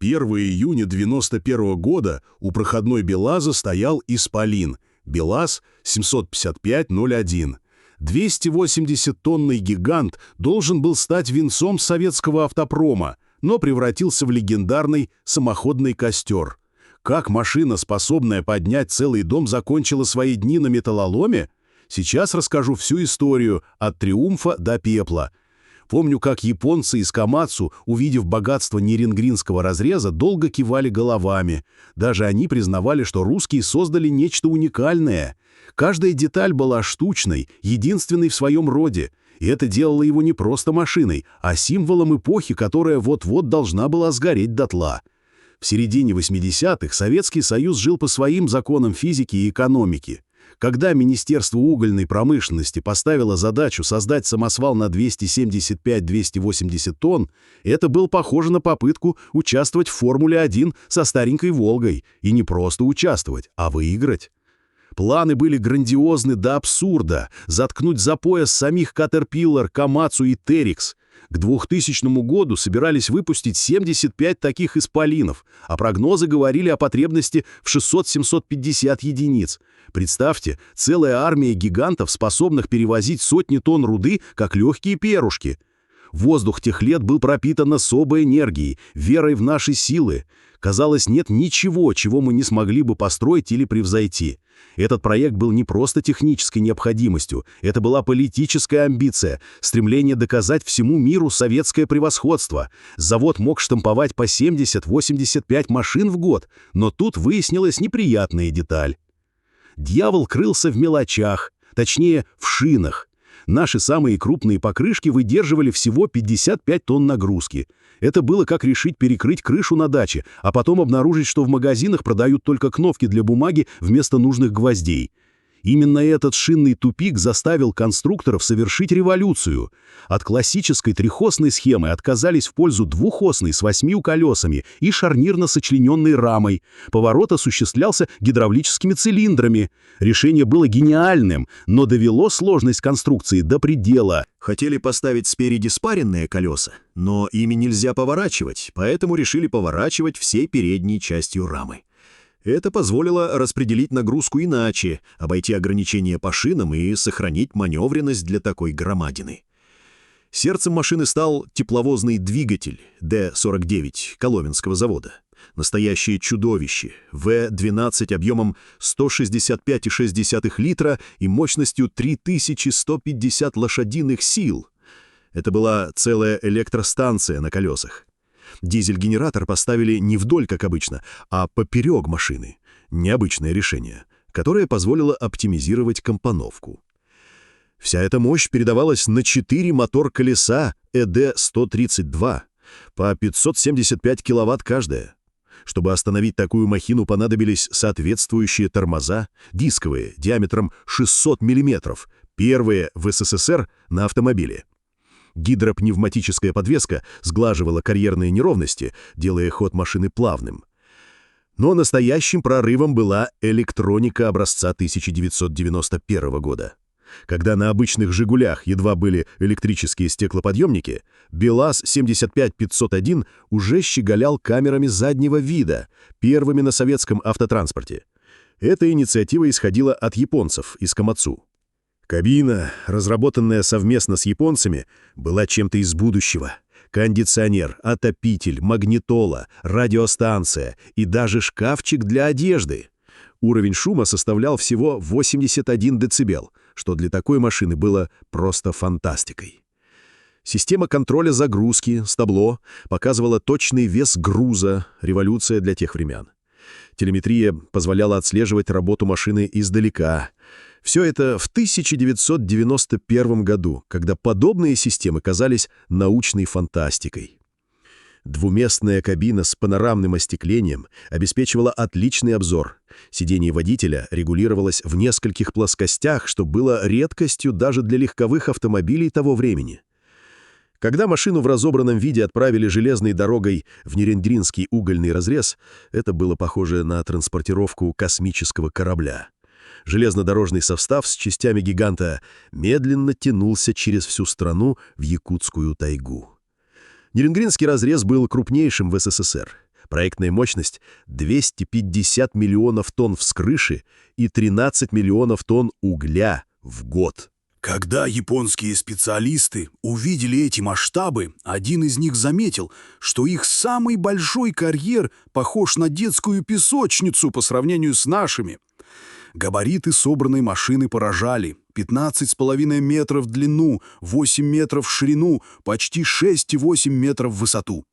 1 июня 91 года у проходной БелАЗа стоял «Исполин», БелАЗ 755-01. 280-тонный гигант должен был стать венцом советского автопрома, но превратился в легендарный самоходный костер. Как машина, способная поднять целый дом, закончила свои дни на металлоломе? Сейчас расскажу всю историю от триумфа до пепла. Помню, как японцы из Камацу, увидев богатство Нирингринского разреза, долго кивали головами. Даже они признавали, что русские создали нечто уникальное. Каждая деталь была штучной, единственной в своем роде. И это делало его не просто машиной, а символом эпохи, которая вот-вот должна была сгореть дотла. В середине 80-х Советский Союз жил по своим законам физики и экономики. Когда Министерство угольной промышленности поставило задачу создать самосвал на 275-280 тонн, это было похоже на попытку участвовать в Формуле-1 со старенькой «Волгой». И не просто участвовать, а выиграть. Планы были грандиозны до абсурда — заткнуть за пояс самих Caterpillar, Komatsu и Terex. К 2000 году собирались выпустить 75 таких «Исполинов», а прогнозы говорили о потребности в 600-750 единиц. Представьте, целая армия гигантов, способных перевозить сотни тонн руды, как легкие перышки. Воздух тех лет был пропитан особой энергией, верой в наши силы. Казалось, нет ничего, чего мы не смогли бы построить или превзойти. Этот проект был не просто технической необходимостью, это была политическая амбиция, стремление доказать всему миру советское превосходство. Завод мог штамповать по 70-85 машин в год, но тут выяснилась неприятная деталь. Дьявол крылся в мелочах, точнее, в шинах. Наши самые крупные покрышки выдерживали всего 55 тонн нагрузки. Это было как решить перекрыть крышу на даче, а потом обнаружить, что в магазинах продают только кнопки для бумаги вместо нужных гвоздей. Именно этот шинный тупик заставил конструкторов совершить революцию. От классической трехосной схемы отказались в пользу двухосной с 8 колесами и шарнирно сочлененной рамой. Поворот осуществлялся гидравлическими цилиндрами. Решение было гениальным, но довело сложность конструкции до предела. Хотели поставить спереди спаренные колеса, но ими нельзя поворачивать, поэтому решили поворачивать всей передней частью рамы. Это позволило распределить нагрузку иначе, обойти ограничения по шинам и сохранить маневренность для такой громадины. Сердцем машины стал тепловозный двигатель Д-49 Коломенского завода. Настоящее чудовище, В-12 объемом 165,6 литра и мощностью 3150 лошадиных сил. Это была целая электростанция на колесах. Дизель-генератор поставили не вдоль, как обычно, а поперек машины. Необычное решение, которое позволило оптимизировать компоновку. Вся эта мощь передавалась на 4 мотор-колеса ЭД-132 по 575 киловатт каждая. Чтобы остановить такую махину, понадобились соответствующие тормоза, дисковые, диаметром 600 мм, первые в СССР на автомобиле. Гидропневматическая подвеска сглаживала карьерные неровности, делая ход машины плавным. Но настоящим прорывом была электроника образца 1991 года. Когда на обычных «Жигулях» едва были электрические стеклоподъемники, БелАЗ 75501 уже щеголял камерами заднего вида, первыми на советском автотранспорте. Эта инициатива исходила от японцев из Камацу. Кабина, разработанная совместно с японцами, была чем-то из будущего. Кондиционер, отопитель, магнитола, радиостанция и даже шкафчик для одежды. Уровень шума составлял всего 81 дБ, что для такой машины было просто фантастикой. Система контроля загрузки с табло показывала точный вес груза, революция для тех времен. Телеметрия позволяла отслеживать работу машины издалека. Все это в 1991 году, когда подобные системы казались научной фантастикой. Двуместная кабина с панорамным остеклением обеспечивала отличный обзор. Сиденье водителя регулировалось в нескольких плоскостях, что было редкостью даже для легковых автомобилей того времени. Когда машину в разобранном виде отправили железной дорогой в Нирингринский угольный разрез, это было похоже на транспортировку космического корабля. Железнодорожный состав с частями гиганта медленно тянулся через всю страну в Якутскую тайгу. Нирингринский разрез был крупнейшим в СССР. Проектная мощность — 250 миллионов тонн вскрыши и 13 миллионов тонн угля в год. Когда японские специалисты увидели эти масштабы, один из них заметил, что их самый большой карьер похож на детскую песочницу по сравнению с нашими. Габариты собранной машины поражали. 15,5 метров в длину, 8 метров в ширину, почти 6,8 метров в высоту.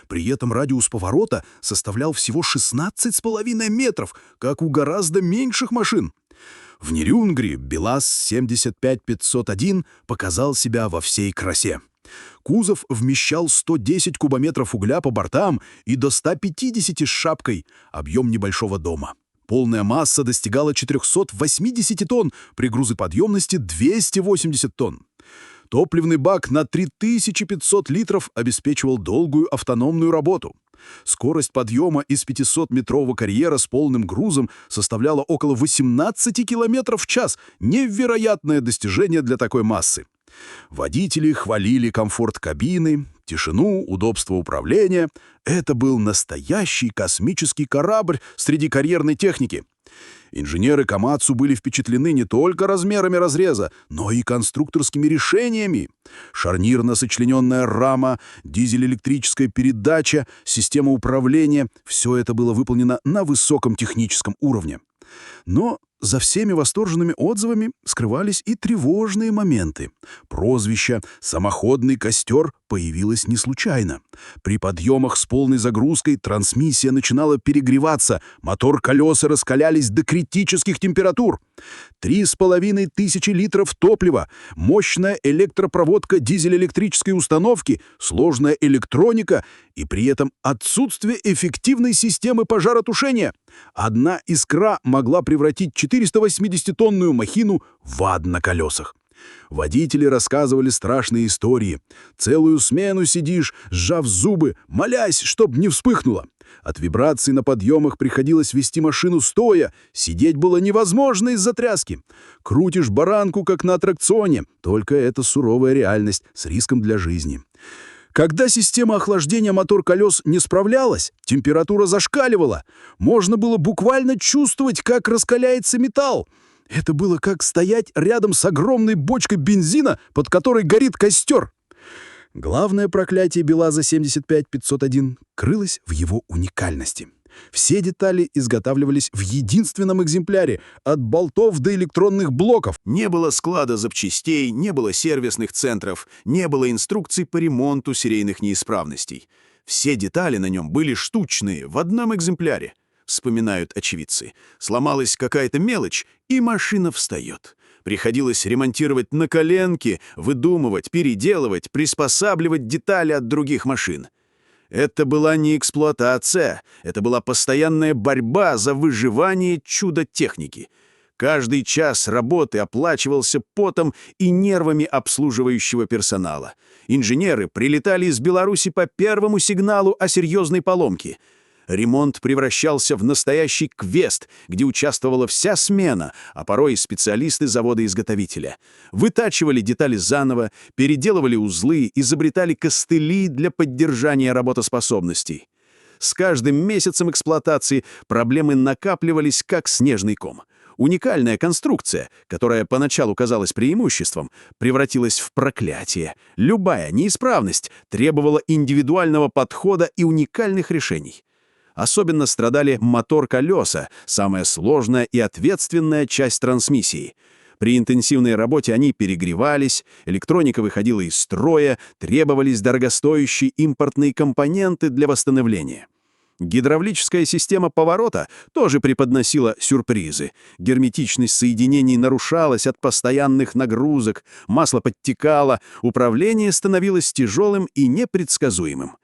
При этом радиус поворота составлял всего 16,5 метров, как у гораздо меньших машин. В Нерюнгри БелАЗ-75501 показал себя во всей красе. Кузов вмещал 110 кубометров угля по бортам и до 150 с шапкой, объем небольшого дома. Полная масса достигала 480 тонн, при грузоподъемности 280 тонн. Топливный бак на 3500 литров обеспечивал долгую автономную работу. Скорость подъема из 500-метрового карьера с полным грузом составляла около 18 километров в час. Невероятное достижение для такой массы. Водители хвалили комфорт кабины, тишину, удобство управления. Это был настоящий космический корабль среди карьерной техники. Инженеры Камацу были впечатлены не только размерами разреза, но и конструкторскими решениями. Шарнирно-сочлененная рама, дизель-электрическая передача, система управления — все это было выполнено на высоком техническом уровне. Но за всеми восторженными отзывами скрывались и тревожные моменты. Прозвище «самоходный костер» появилось не случайно. При подъемах с полной загрузкой трансмиссия начинала перегреваться, мотор-колеса раскалялись до критических температур. 3500 литров топлива, мощная электропроводка дизель-электрической установки, сложная электроника и при этом отсутствие эффективной системы пожаротушения. Одна искра могла превратить 480-тонную махину в ад на колесах. Водители рассказывали страшные истории. Целую смену сидишь, сжав зубы, молясь, чтоб не вспыхнуло. От вибраций на подъемах приходилось вести машину стоя, сидеть было невозможно из-за тряски. Крутишь баранку, как на аттракционе, только это суровая реальность с риском для жизни. Когда система охлаждения мотор-колес не справлялась, температура зашкаливала. Можно было буквально чувствовать, как раскаляется металл. Это было как стоять рядом с огромной бочкой бензина, под которой горит костер. Главное проклятие БелАЗа 75501 крылось в его уникальности. Все детали изготавливались в единственном экземпляре, от болтов до электронных блоков. Не было склада запчастей, не было сервисных центров, не было инструкций по ремонту серийных неисправностей. Все детали на нем были штучные, в одном экземпляре. Вспоминают очевидцы. Сломалась какая-то мелочь, и машина встает. Приходилось ремонтировать на коленке, выдумывать, переделывать, приспосабливать детали от других машин. Это была не эксплуатация, это была постоянная борьба за выживание чудо-техники. Каждый час работы оплачивался потом и нервами обслуживающего персонала. Инженеры прилетали из Беларуси по первому сигналу о серьезной поломке. Ремонт превращался в настоящий квест, где участвовала вся смена, а порой и специалисты завода-изготовителя. Вытачивали детали заново, переделывали узлы, изобретали костыли для поддержания работоспособности. С каждым месяцем эксплуатации проблемы накапливались, как снежный ком. Уникальная конструкция, которая поначалу казалась преимуществом, превратилась в проклятие. Любая неисправность требовала индивидуального подхода и уникальных решений. Особенно страдали мотор-колеса, самая сложная и ответственная часть трансмиссии. При интенсивной работе они перегревались, электроника выходила из строя, требовались дорогостоящие импортные компоненты для восстановления. Гидравлическая система поворота тоже преподносила сюрпризы. Герметичность соединений нарушалась от постоянных нагрузок, масло подтекало, управление становилось тяжелым и непредсказуемым.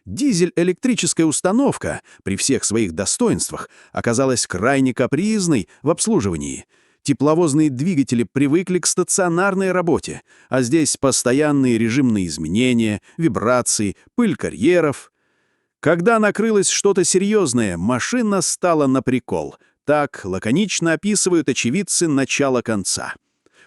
Дизель-электрическая установка, при всех своих достоинствах, оказалась крайне капризной в обслуживании. Тепловозные двигатели привыкли к стационарной работе, а здесь постоянные режимные изменения, вибрации, пыль карьеров. Когда накрылось что-то серьезное, машина стала на прикол. Так лаконично описывают очевидцы начала конца.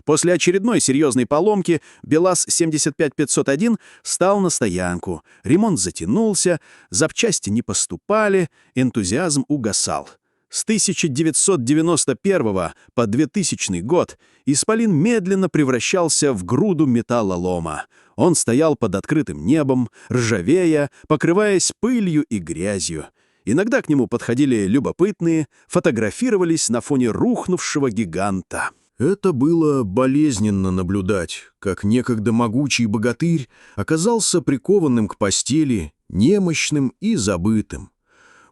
После очередной серьезной поломки БелАЗ-75501 стал на стоянку. Ремонт затянулся, запчасти не поступали, энтузиазм угасал. С 1991 по 2000 год исполин медленно превращался в груду металлолома. Он стоял под открытым небом, ржавея, покрываясь пылью и грязью. Иногда к нему подходили любопытные, фотографировались на фоне рухнувшего гиганта. Это было болезненно наблюдать, как некогда могучий богатырь оказался прикованным к постели, немощным и забытым.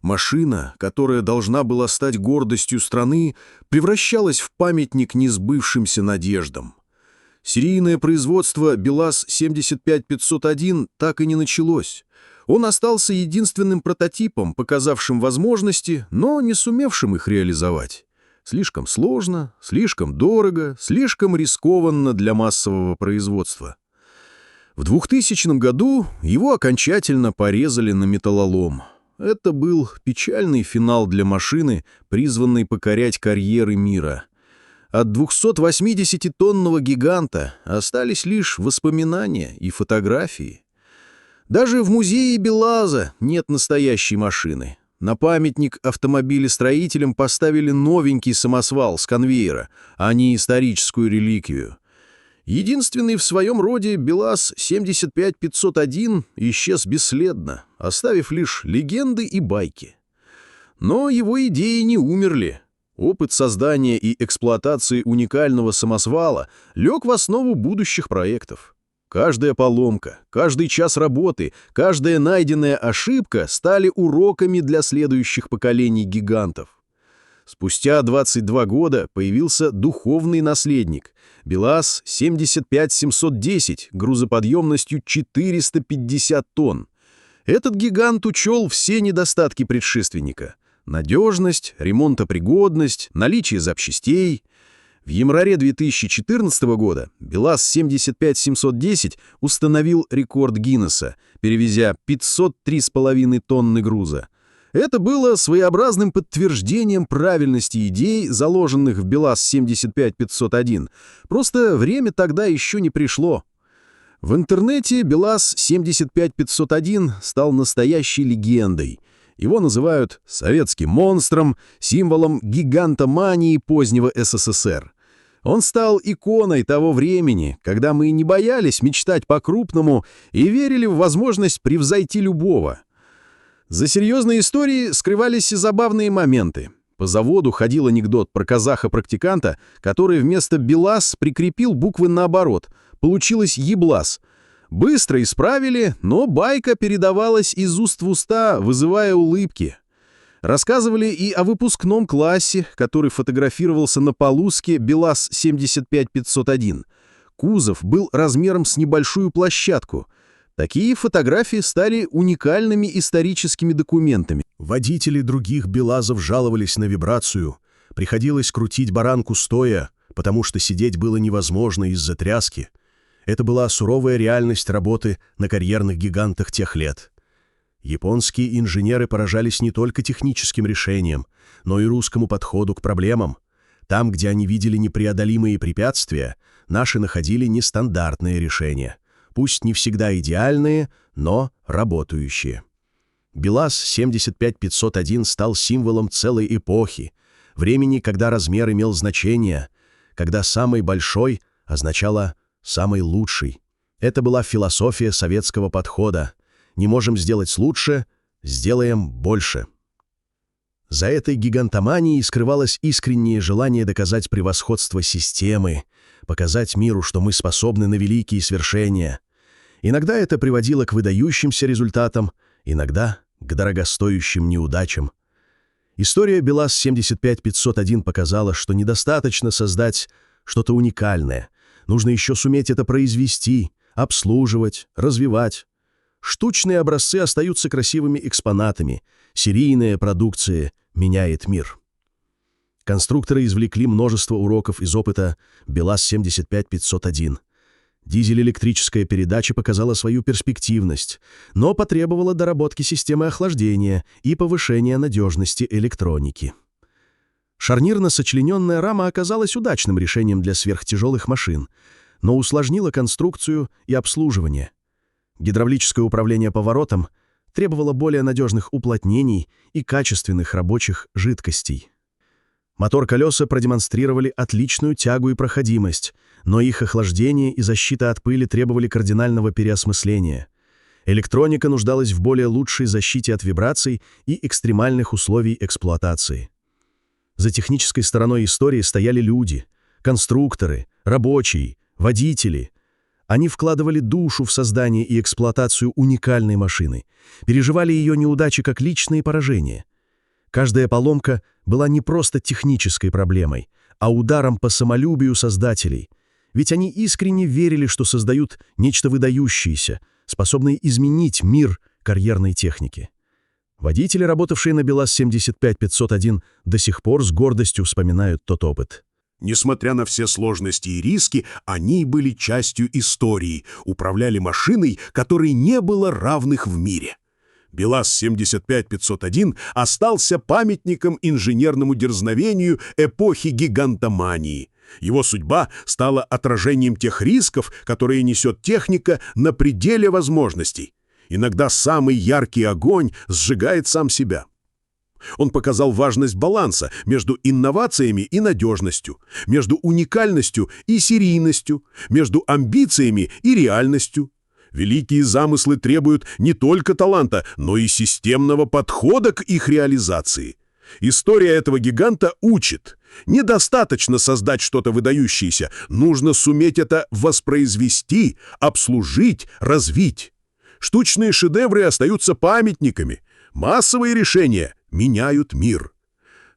Машина, которая должна была стать гордостью страны, превращалась в памятник несбывшимся надеждам. Серийное производство БелАЗ-75501 так и не началось. Он остался единственным прототипом, показавшим возможности, но не сумевшим их реализовать. Слишком сложно, слишком дорого, слишком рискованно для массового производства. В 2000 году его окончательно порезали на металлолом. Это был печальный финал для машины, призванной покорять карьеры мира. От 280-тонного гиганта остались лишь воспоминания и фотографии. Даже в музее БелАЗа нет настоящей машины. На памятник автомобилестроителям поставили новенький самосвал с конвейера, а не историческую реликвию. Единственный в своем роде БелАЗ-75501 исчез бесследно, оставив лишь легенды и байки. Но его идеи не умерли. Опыт создания и эксплуатации уникального самосвала лег в основу будущих проектов. Каждая поломка, каждый час работы, каждая найденная ошибка стали уроками для следующих поколений гигантов. Спустя 22 года появился духовный наследник – БелАЗ-75710 грузоподъемностью 450 тонн. Этот гигант учел все недостатки предшественника – надежность, ремонтопригодность, наличие запчастей. В январе 2014 года БелАЗ-75710 установил рекорд Гиннесса, перевезя 503,5 тонны груза. Это было своеобразным подтверждением правильности идей, заложенных в БелАЗ-75501. Просто время тогда еще не пришло. В интернете БелАЗ-75501 стал настоящей легендой. Его называют советским монстром, символом гигантомании позднего СССР. Он стал иконой того времени, когда мы не боялись мечтать по-крупному и верили в возможность превзойти любого. За серьезной историей скрывались и забавные моменты. По заводу ходил анекдот про казаха-практиканта, который вместо БелАЗ прикрепил буквы наоборот. Получилось ЕБЛАЗ. Быстро исправили, но байка передавалась из уст в уста, вызывая улыбки. Рассказывали и о выпускном классе, который фотографировался на полуске БелАЗ-75501. Кузов был размером с небольшую площадку. Такие фотографии стали уникальными историческими документами. Водители других БелАЗов жаловались на вибрацию. Приходилось крутить баранку стоя, потому что сидеть было невозможно из-за тряски. Это была суровая реальность работы на карьерных гигантах тех лет. Японские инженеры поражались не только техническим решением, но и русскому подходу к проблемам. Там, где они видели непреодолимые препятствия, наши находили нестандартные решения. Пусть не всегда идеальные, но работающие. БелАЗ-75501 стал символом целой эпохи, времени, когда размер имел значение, когда самый большой означало «самый лучший». Это была философия советского подхода. Не можем сделать лучше, сделаем больше. За этой гигантоманией скрывалось искреннее желание доказать превосходство системы, показать миру, что мы способны на великие свершения. Иногда это приводило к выдающимся результатам, иногда к дорогостоящим неудачам. История БелАЗ-75501 показала, что недостаточно создать что-то уникальное. Нужно еще суметь это произвести, обслуживать, развивать. Штучные образцы остаются красивыми экспонатами. Серийная продукция меняет мир. Конструкторы извлекли множество уроков из опыта БелАЗ-75501. Дизель-электрическая передача показала свою перспективность, но потребовала доработки системы охлаждения и повышения надежности электроники. Шарнирно-сочлененная рама оказалась удачным решением для сверхтяжелых машин, но усложнила конструкцию и обслуживание. Гидравлическое управление поворотом требовало более надежных уплотнений и качественных рабочих жидкостей. Мотор-колеса продемонстрировали отличную тягу и проходимость, но их охлаждение и защита от пыли требовали кардинального переосмысления. Электроника нуждалась в более лучшей защите от вибраций и экстремальных условий эксплуатации. За технической стороной истории стояли люди, конструкторы, рабочие, водители. Они вкладывали душу в создание и эксплуатацию уникальной машины, переживали ее неудачи как личные поражения. Каждая поломка была не просто технической проблемой, а ударом по самолюбию создателей, ведь они искренне верили, что создают нечто выдающееся, способное изменить мир карьерной техники. Водители, работавшие на БелАЗ-75501, до сих пор с гордостью вспоминают тот опыт. Несмотря на все сложности и риски, они были частью истории, управляли машиной, которой не было равных в мире. БелАЗ-75501 остался памятником инженерному дерзновению эпохи гигантомании. Его судьба стала отражением тех рисков, которые несет техника на пределе возможностей. Иногда самый яркий огонь сжигает сам себя. Он показал важность баланса между инновациями и надежностью, между уникальностью и серийностью, между амбициями и реальностью. Великие замыслы требуют не только таланта, но и системного подхода к их реализации. История этого гиганта учит. Недостаточно создать что-то выдающееся, нужно суметь это воспроизвести, обслужить, развить. Штучные шедевры остаются памятниками. Массовые решения меняют мир.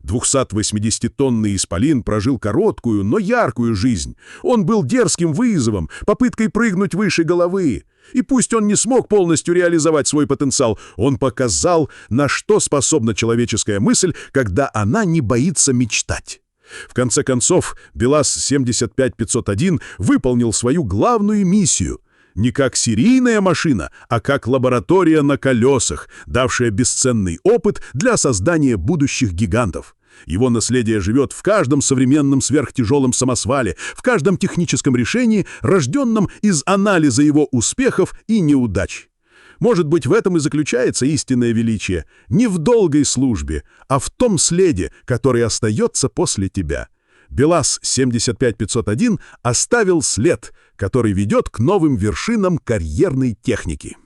280-тонный исполин прожил короткую, но яркую жизнь. Он был дерзким вызовом, попыткой прыгнуть выше головы. И пусть он не смог полностью реализовать свой потенциал, он показал, на что способна человеческая мысль, когда она не боится мечтать. В конце концов, БелАЗ-75501 выполнил свою главную миссию — не как серийная машина, а как лаборатория на колесах, давшая бесценный опыт для создания будущих гигантов. Его наследие живет в каждом современном сверхтяжелом самосвале, в каждом техническом решении, рожденном из анализа его успехов и неудач. Может быть, в этом и заключается истинное величие, не в долгой службе, а в том следе, который остается после тебя. БелАЗ-75501 оставил след, который ведет к новым вершинам карьерной техники.